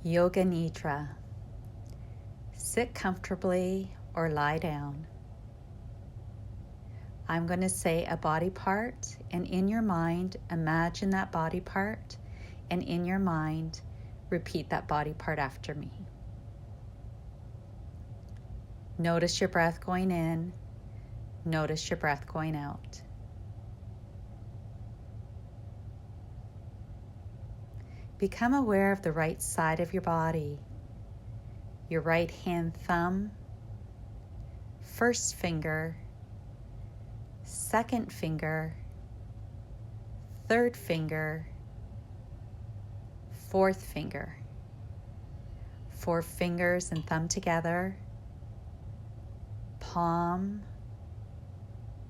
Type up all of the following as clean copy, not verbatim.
Yoga Nidra. Sit comfortably or lie down. I'm going to say a body part, and in your mind, imagine that body part, and in your mind, repeat that body part after me. Notice your breath going in. Notice your breath going out. Become aware of the right side of your body. Your right hand thumb, first finger, second finger, third finger, fourth finger. 4 fingers and thumb together, palm,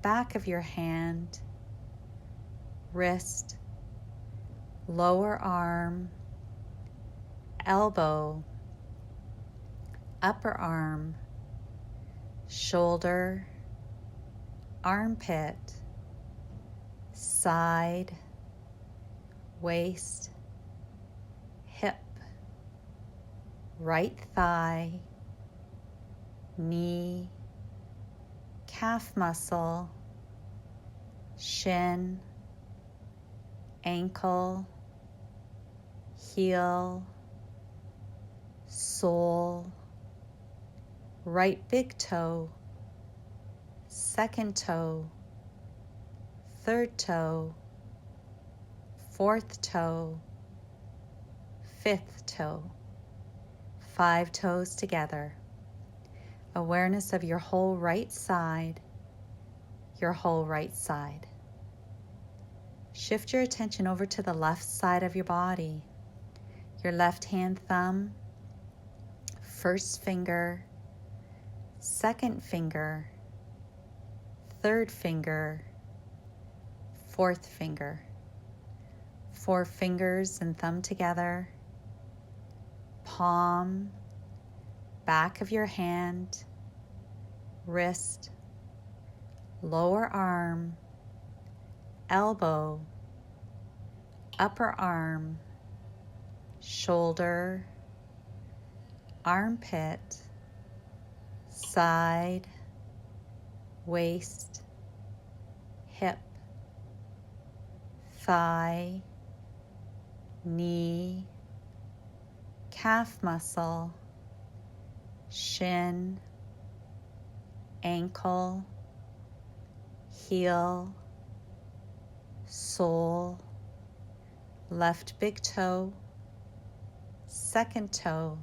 back of your hand, wrist, lower arm, elbow, upper arm, shoulder, armpit, side, waist, hip, right thigh, knee, calf muscle, shin, ankle, heel, sole, right big toe, second toe, third toe, fourth toe, fifth toe. 5 toes together. Awareness of your whole right side, your whole right side. Shift your attention over to the left side of your body. Your left hand thumb, first finger, second finger, third finger, fourth finger. 4 fingers and thumb together. Palm, back of your hand, wrist, lower arm, elbow, upper arm, shoulder, armpit, side, waist, hip, thigh, knee, calf muscle, shin, ankle, heel, sole, left big toe, second toe,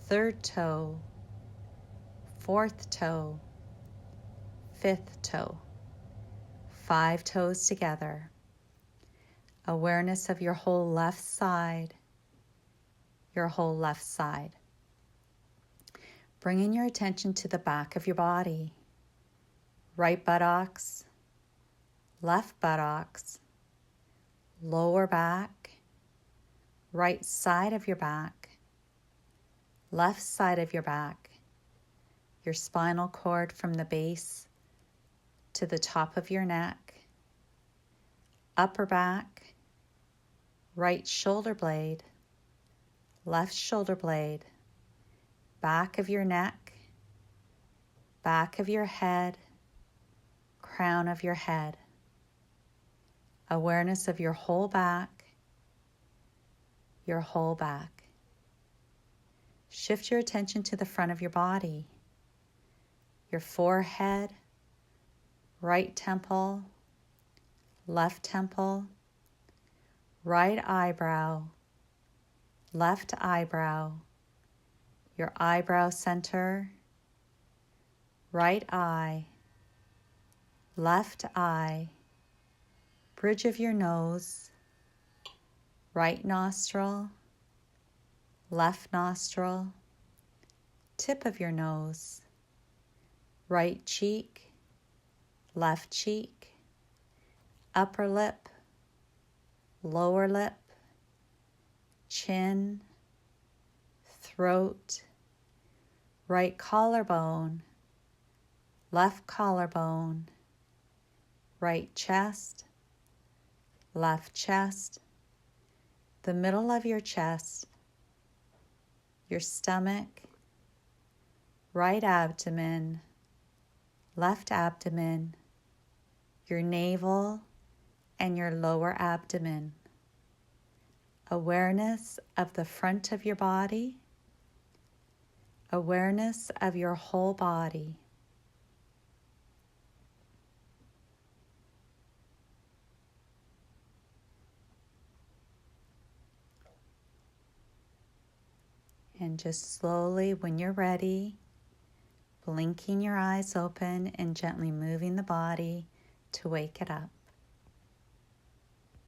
third toe, fourth toe, fifth toe. 5 toes together. Awareness of your whole left side, your whole left side. Bringing your attention to the back of your body. Right buttocks, left buttocks, lower back, right side of your back, left side of your back, your spinal cord from the base to the top of your neck, upper back, right shoulder blade, left shoulder blade, back of your neck, back of your head, crown of your head. Awareness of your whole back, your whole back. Shift your attention to the front of your body, your forehead, right temple, left temple, right eyebrow, left eyebrow, your eyebrow center, right eye, left eye, bridge of your nose, right nostril, left nostril, tip of your nose, right cheek, left cheek, upper lip, lower lip, chin, throat, right collarbone, left collarbone, right chest, left chest, the middle of your chest, your stomach, right abdomen, left abdomen, your navel, and your lower abdomen. Awareness of the front of your body, awareness of your whole body. And just slowly, when you're ready, blinking your eyes open and gently moving the body to wake it up.